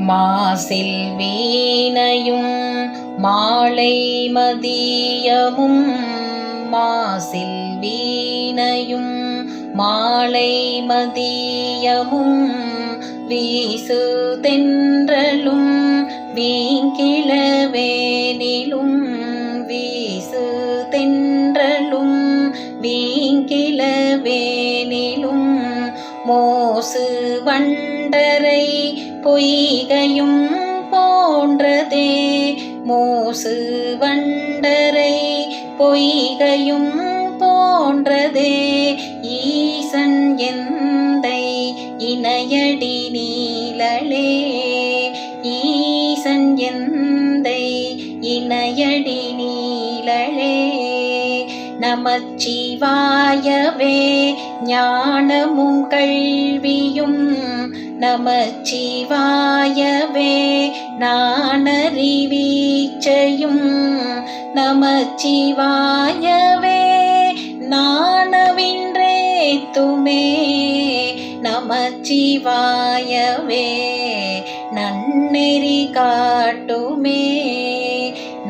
மாசில் வீணையும் மாலை மதியமும் மாசில் வீணையும் மாலை மதியமும் வீசு தென்றலும் வீங்கிளவேனிலும் வீசு தென்றலும் வீங்கிளவேனிலும் மோசு வண்டரை பொய்கையும் போன்றதே மோசு வண்டரை பொய்கையும் போன்றதே ஈசன் எந்தை இணையடி நீழலே ஈசன் எந்தை இணையடி நீழலே நமச்சிவாயவே ஞானமும் கல்வியும் நமச்சிவாயவே நாணறிவீச்சையும் நமச்சிவாயவே நாணவின்றேத்துமே நமச்சிவாயவே நன்னெறி காட்டுமே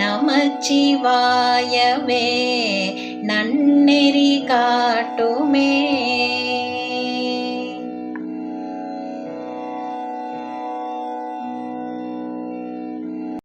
நமச்சிவாயவே நன்னெறி காட்டுமே.